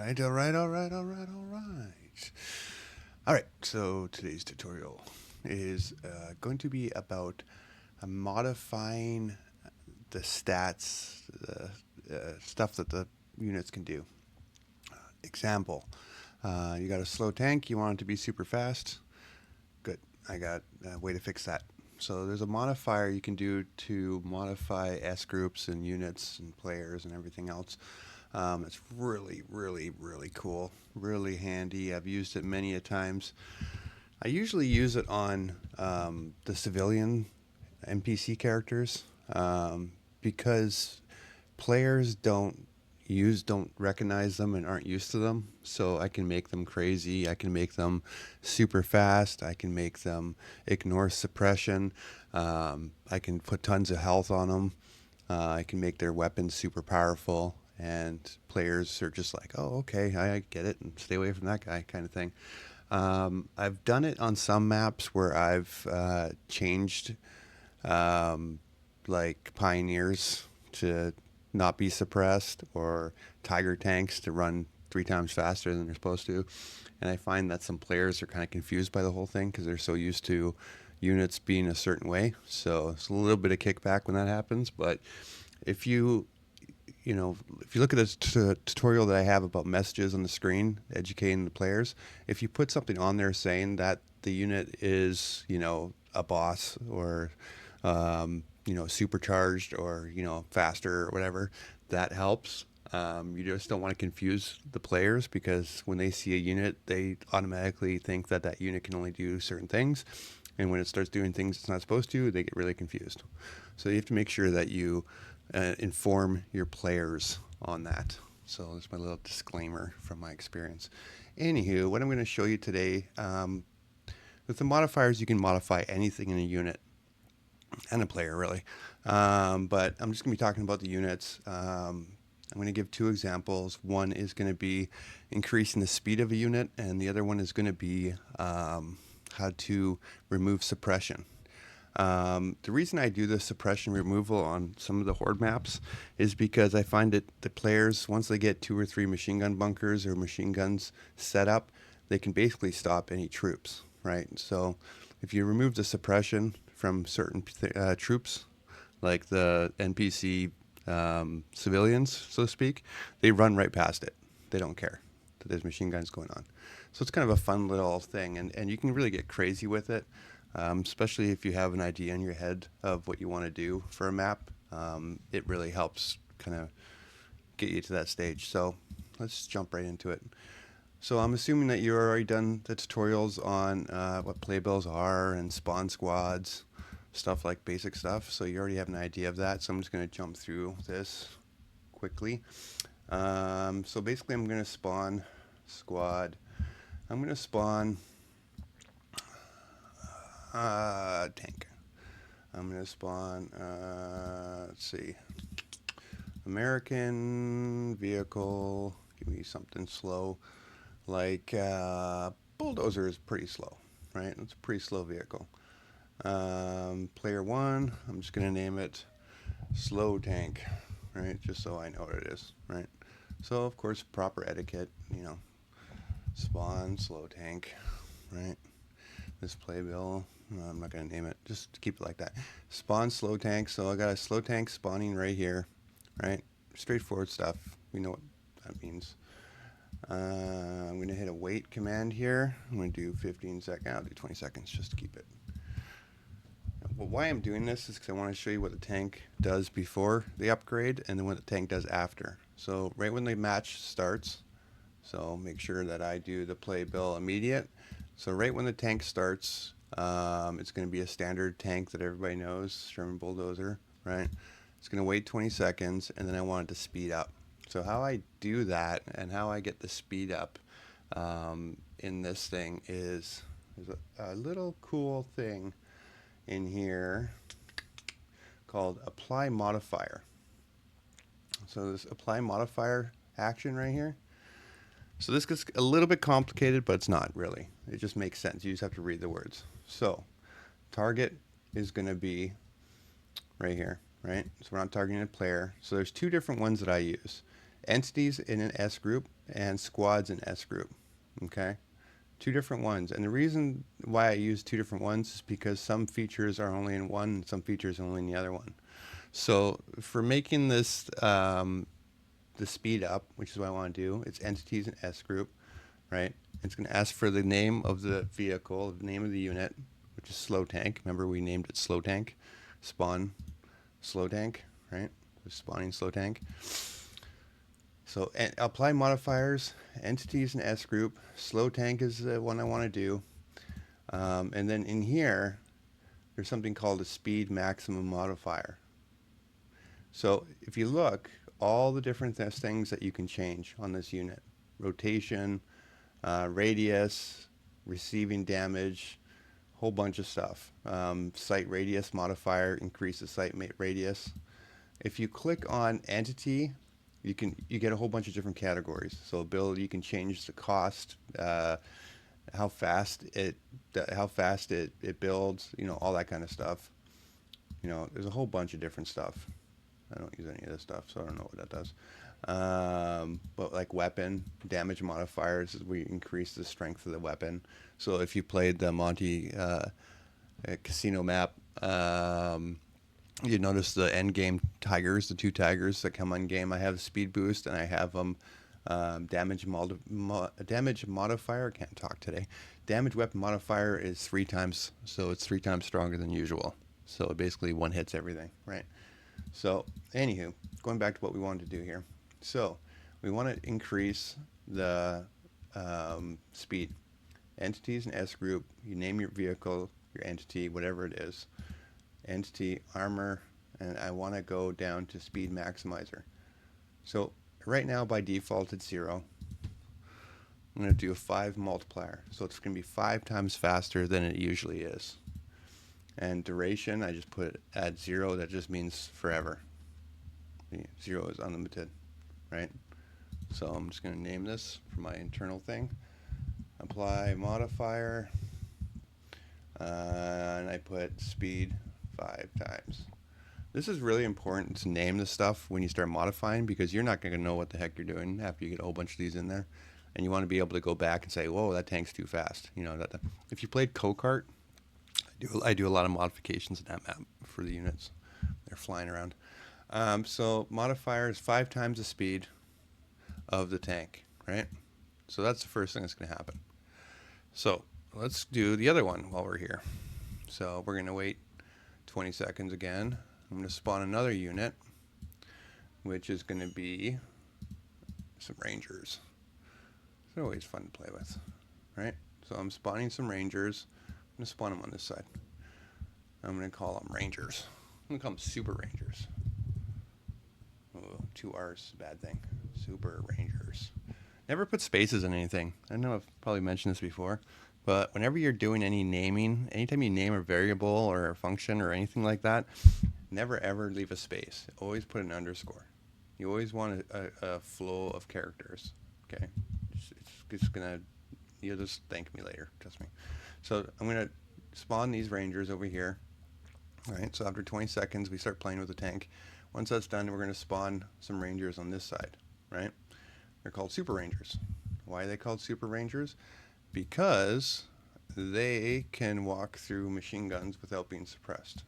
All right, so today's tutorial is going to be about modifying the stats, the stuff that the units can do. Example, you got a slow tank, you want it to be super fast. Good, I got a way to fix that. So there's a modifier you can do to modify S groups and units and players and everything else. It's really, really, really cool, really handy. I've used it many a times. I usually use it on the civilian NPC characters because players don't recognize them and aren't used to them. So I can make them crazy. I can make them super fast. I can make them ignore suppression. I can put tons of health on them. I can make their weapons super powerful. And players are just like, oh, okay, I get it, and stay away from that guy, kind of thing. I've done it on some maps where I've changed like pioneers to not be suppressed, or tiger tanks to run 3 times faster than they're supposed to. And I find that some players are kind of confused by the whole thing because they're so used to units being a certain way. So it's a little bit of kickback when that happens. But if you look at this tutorial that I have about messages on the screen, educating the players, if you put something on there saying that the unit is, a boss, or, supercharged, or, faster, or whatever, that helps. You just don't want to confuse the players, because when they see a unit, they automatically think that that unit can only do certain things. And when it starts doing things it's not supposed to, they get really confused. So you have to make sure that you inform your players on that. So that's my little disclaimer from my experience. Anywho, what I'm going to show you today, with the modifiers, you can modify anything in a unit and a player, really. But I'm just going to be talking about the units. I'm going to give 2 examples. One is going to be increasing the speed of a unit, and the other one is going to be how to remove suppression. The reason I do the suppression removal on some of the horde maps is because I find that the players, once they get 2 or 3 machine gun bunkers or machine guns set up, they can basically stop any troops, right? So if you remove the suppression from certain troops, like the NPC civilians, so to speak, they run right past it. They don't care that there's machine guns going on. So it's kind of a fun little thing, and you can really get crazy with it. Especially if you have an idea in your head of what you want to do for a map. It really helps kind of get you to that stage. So let's jump right into it. So I'm assuming that you've already done the tutorials on what playbills are and spawn squads, stuff like basic stuff. So you already have an idea of that. So I'm just going to jump through this quickly. So basically I'm going to spawn squad. I'm going to spawn tank. I'm going to spawn, let's see, American vehicle. Give me something slow, like bulldozer is pretty slow, right? It's a pretty slow vehicle. Player 1, I'm just going to name it slow tank, right? Just so I know what it is, right? So of course, proper etiquette, spawn slow tank, right? This playbill, no, I'm not going to name it, just keep it like that. Spawn slow tank. So I got a slow tank spawning right here, right? Straightforward stuff. We know what that means. I'm going to hit a wait command here. I'm going to do 15 seconds. I'll do 20 seconds just to keep it. Well, why I'm doing this is because I want to show you what the tank does before the upgrade, and then what the tank does after. So right when the match starts, so make sure that I do the playbill immediate. So right when the tank starts, it's going to be a standard tank that everybody knows, Sherman bulldozer, right? It's going to wait 20 seconds, and then I want it to speed up. So how I do that and how I get the speed up in this thing is there's a little cool thing in here called apply modifier. So this apply modifier action right here. So this gets a little bit complicated, but it's not really. It just makes sense. You just have to read the words. So target is going to be right here, right? So we're not targeting a player. So there's 2 different ones that I use. Entities in an S group and squads in S group. Okay, two different ones. And the reason why I use two different ones is because some features are only in one and some features are only in the other one. So for making this the speed up, which is what I want to do, it's entities in S group, right? It's going to ask for the name of the vehicle, the name of the unit, which is slow tank. Remember we named it slow tank. Spawn slow tank, right? Spawning slow tank. So apply modifiers, entities in S group. Slow tank is the one I want to do. And then in here, there's something called a speed maximum modifier. So if you look, all the different things that you can change on this unit: rotation, radius, receiving damage, whole bunch of stuff. Sight radius modifier increases sight radius. If you click on entity, you get a whole bunch of different categories. So ability, you can change the cost, how fast it builds, all that kind of stuff. There's a whole bunch of different stuff. I don't use any of this stuff, so I don't know what that does. But like weapon damage modifiers, we increase the strength of the weapon. So if you played the Monty casino map, you notice the end game tigers, the two tigers that come on game. I have a speed boost and I have them damage modifier. I can't talk today. Damage weapon modifier is 3 times, so it's 3 times stronger than usual. So it basically one hits everything, right? So anywho, going back to what we wanted to do here. So we want to increase the speed. Entities in S group, you name your vehicle, your entity, whatever it is. Entity, armor, and I want to go down to speed maximizer. So right now by default it's 0. I'm going to do a 5 multiplier. So it's going to be 5 times faster than it usually is. And duration, I just put at 0. That just means forever. 0 is unlimited, right? So I'm just going to name this for my internal thing. Apply modifier. And I put speed 5 times. This is really important to name the stuff when you start modifying, because you're not going to know what the heck you're doing after you get a whole bunch of these in there. And you want to be able to go back and say, whoa, that tank's too fast. If you played COH3, I do a lot of modifications in that map for the units. They're flying around. So modifier is 5 times the speed of the tank, right? So that's the first thing that's going to happen. So let's do the other one while we're here. So we're going to wait 20 seconds again. I'm going to spawn another unit, which is going to be some rangers. They're always fun to play with, right? So I'm spawning some rangers. I'm going to spawn them on this side. I'm going to call them rangers. I'm going to call them super rangers. Oh, 2 R's is a bad thing. Super rangers. Never put spaces in anything. I know I've probably mentioned this before, but whenever you're doing any naming, anytime you name a variable or a function or anything like that, never ever leave a space. Always put an underscore. You always want a flow of characters. Okay? It's gonna, you'll just thank me later, trust me. So I'm gonna spawn these rangers over here. All right, so after 20 seconds, we start playing with the tank. Once that's done, we're gonna spawn some rangers on this side, right? They're called super rangers. Why are they called super rangers? Because they can walk through machine guns without being suppressed.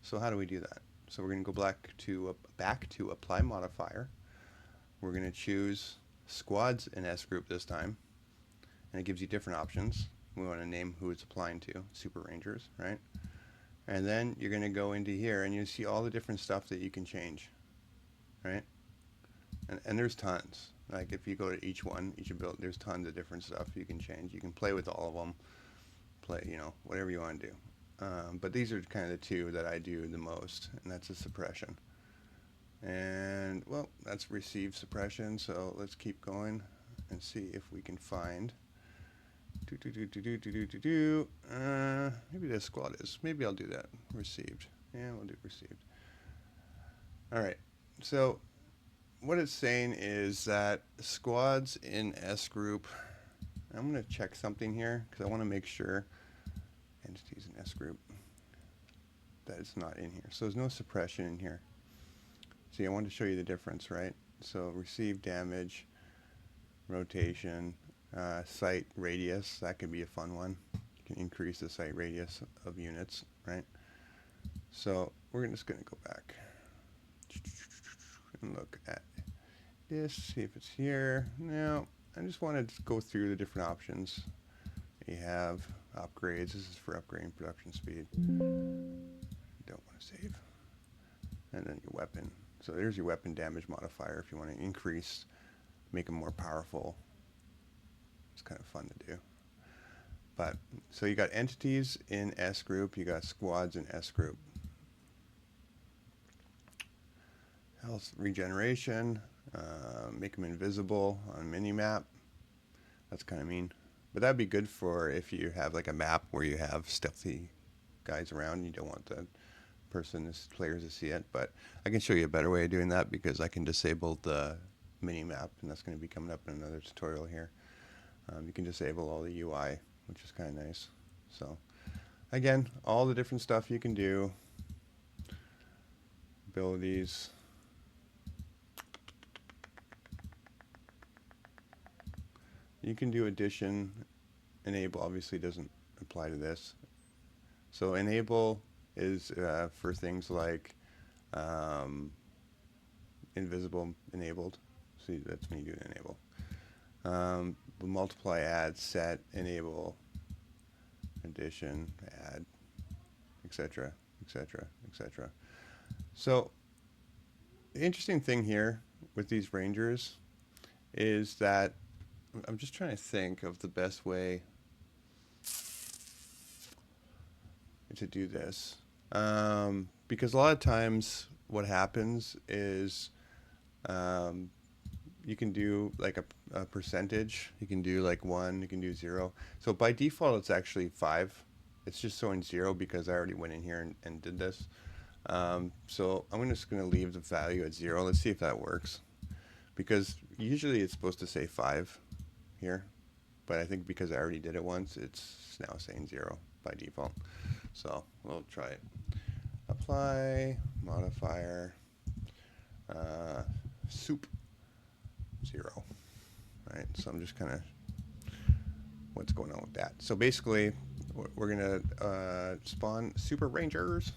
So how do we do that? So we're gonna go back to apply modifier. We're gonna choose squads in S group this time, and it gives you different options. We want to name who it's applying to, super rangers, right? And then you're going to go into here and you see all the different stuff that you can change, right? And there's tons. Like if you go to each ability, there's tons of different stuff you can change. You can play with all of them, whatever you want to do. But these are kind of the 2 that I do the most, and that's a suppression. And well, that's received suppression, so let's keep going and see if we can find maybe the squad is, maybe I'll do that. Received. Yeah, we'll do received. Alright, so what it's saying is that squads in S group, I'm going to check something here because I want to make sure entities in S group that it's not in here. So there's no suppression in here. See, I wanted to show you the difference, right? So receive damage. rotation, sight radius. That could be a fun one. You can increase the sight radius of units, right? So we're just going to go back and look at this, see if it's here. Now, I just want to go through the different options. You have upgrades. This is for upgrading production speed. Don't want to save. And then your weapon. So there's your weapon damage modifier if you want to increase, make them more powerful. It's kind of fun to do. But so you got entities in S group, you got squads in S group. Health regeneration, make them invisible on minimap. That's kind of mean. But that'd be good for if you have like a map where you have stealthy guys around and you don't want the players to see it. But I can show you a better way of doing that because I can disable the minimap, and that's going to be coming up in another tutorial here. You can disable all the UI, which is kind of nice. So again, all the different stuff you can do. Abilities. You can do addition. Enable obviously doesn't apply to this. So enable is for things like invisible enabled. See, that's when you do an enable. Multiply, add, set, enable, addition, add, etc., etc., etc. So the interesting thing here with these rangers is that I'm just trying to think of the best way to do this. Because a lot of times what happens is you can do like a percentage. You can do like 1, you can do 0. So by default it's actually 5. It's just showing 0 because I already went in here and did this. So I'm just going to leave the value at 0. Let's see if that works. Because usually it's supposed to say 5 here. But I think because I already did it once, it's now saying 0 by default. So we'll try it. Apply, modifier, soup, 0. All right, so I'm just kind of, what's going on with that? So basically, we're going to spawn super rangers.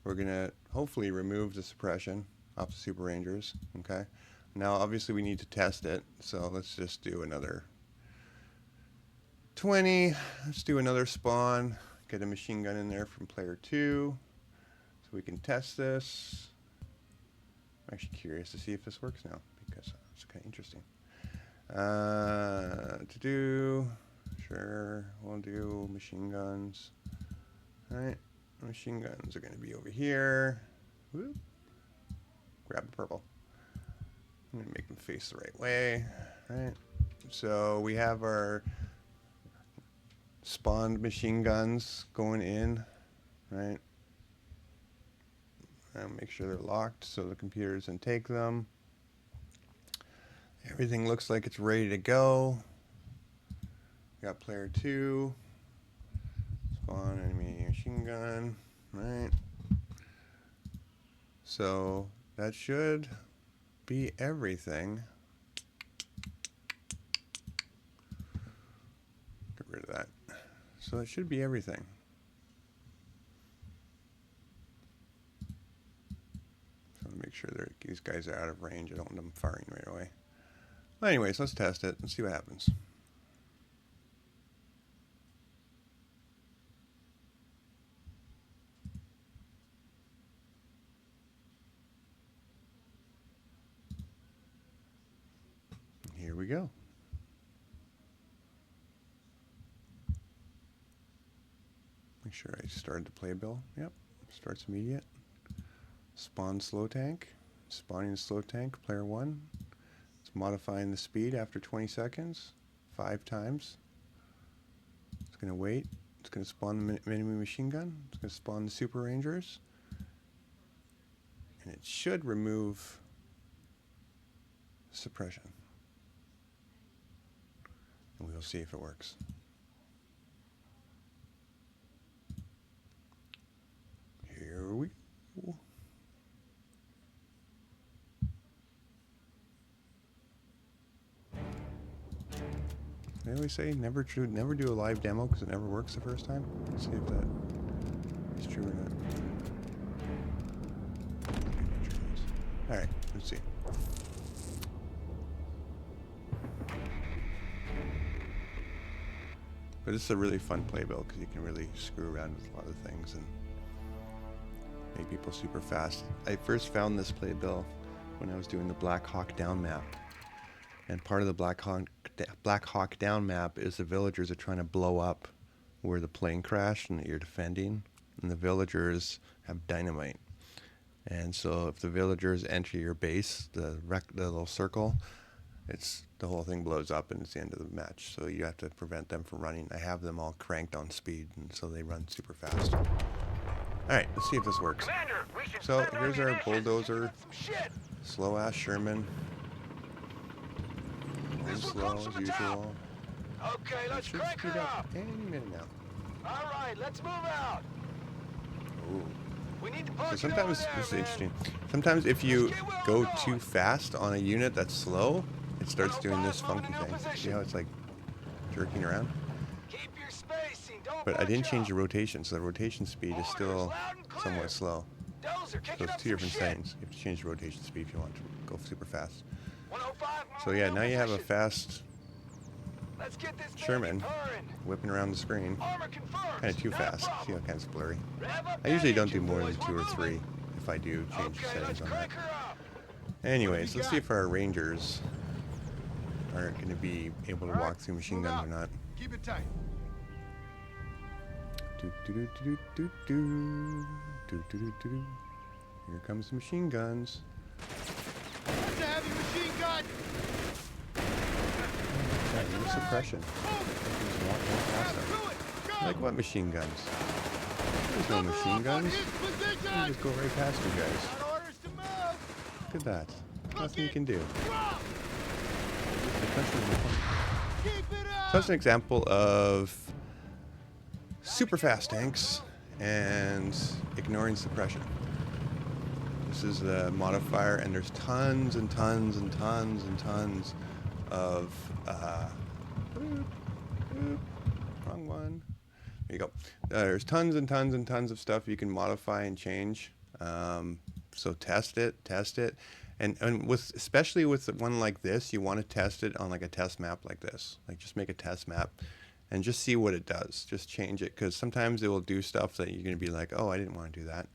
We're going to hopefully remove the suppression off the super rangers, okay? Now, obviously, we need to test it, so let's just do another 20. Let's do another spawn. Get a machine gun in there from player 2 so we can test this. I'm actually curious to see if this works now because it's kind of interesting. To do, sure, we'll do machine guns. All right, machine guns are going to be over here. Whoop. Grab the purple. I'm going to make them face the right way. All right, so we have our spawned machine guns going in, right? And make sure they're locked so the computer doesn't take them. Everything looks like it's ready to go. Got player 2. Spawn enemy machine gun, right? So that should be everything. Get rid of that. So it should be everything. So I want to make sure these guys are out of range. I don't want them firing right away. Well, anyways, let's test it and see what happens. Here we go. Make sure I started the playbill. Yep, starts immediate. Spawn slow tank. Spawning the slow tank, player 1. It's modifying the speed after 20 seconds, 5 times. It's going to wait. It's going to spawn the enemy machine gun. It's going to spawn the super rangers. And it should remove suppression. And we'll see if it works. Here we go. They always say never do a live demo because it never works the first time. Let's see if that is true or not. Alright, let's see. But this is a really fun playbill because you can really screw around with a lot of things and make people super fast. I first found this playbill when I was doing the Black Hawk Down map. And part of the Black Hawk Down map is the villagers are trying to blow up where the plane crashed and that you're defending. And the villagers have dynamite. And so if the villagers enter your base, the little circle, the whole thing blows up and it's the end of the match. So you have to prevent them from running. I have them all cranked on speed, and so they run super fast. Alright, let's see if this works. So here's our bulldozer, slow ass Sherman. Slow as usual. Okay, let's crank her up. Any minute now. All right, let's move out. Ooh. We need to So push sometimes this is interesting. Sometimes if you go too fast on a unit that's slow, it starts doing this funky thing. See how it's like jerking around? Keep your spacing. Don't But I didn't bunch change up. the rotation, so the rotation speed is still somewhat slow. Dozer, So kicking it's up two some different shit. things. You have to change the rotation speed if you want to go super fast. 105 So yeah, now you have a position. fast Let's get this baby Sherman purring. whipping around the screen. Armor confirmed. Kind of too Not a fast. See how problem. it kind of blurry. Rev up I usually that don't do engine, more than boys. 2 or We're 3 moving. if I do change the Okay, settings let's on that. crank her up. Anyways, let's see if our rangers are going to be able to walk through machine guns or not. Keep it tight. Do, do, do, do, do, do, do, do, do, do. Here comes the machine guns. That's a heavy machine gun. Use suppression. Just walk more faster. Do it. Go. Like what machine guns? There's no machine guns. You just go right past you guys. Got orders to move. Look at that. Nothing you can do. Drop. Suppression is fun. Keep it up. So that's an example of super fast tanks and ignoring suppression. This is the modifier, and there's tons and tons and tons and tons of wrong one. There you go. There's tons and tons and tons of stuff you can modify and change. So test it, and with especially with one like this, you want to test it on like a test map like this. Like just make a test map and just see what it does. Just change it, because sometimes it will do stuff that you're going to be like, oh, I didn't want to do that.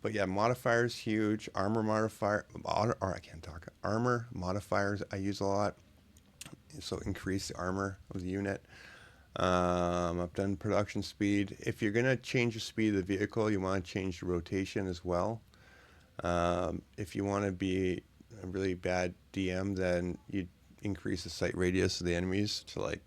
But yeah, modifiers huge. Armor modifier, or I can't talk. Armor modifiers I use a lot. So increase the armor of the unit. I've done production speed. If you're gonna change the speed of the vehicle, you want to change the rotation as well. If you want to be a really bad DM, then you increase the sight radius of the enemies to like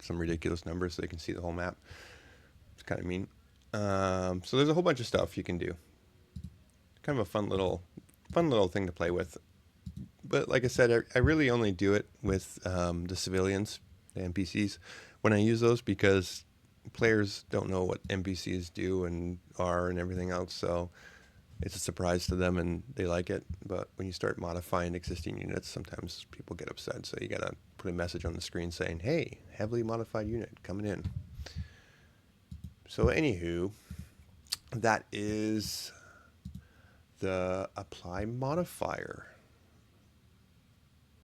some ridiculous numbers so they can see the whole map. It's kind of mean. So there's a whole bunch of stuff you can do. Kind of a fun little thing to play with. But like I said, I really only do it with the civilians, the NPCs, when I use those, because players don't know what NPCs do and are and everything else. So it's a surprise to them and they like it. But when you start modifying existing units, sometimes people get upset. So you gotta put a message on the screen saying, "Hey, heavily modified unit coming in." So anywho, that is the apply modifier.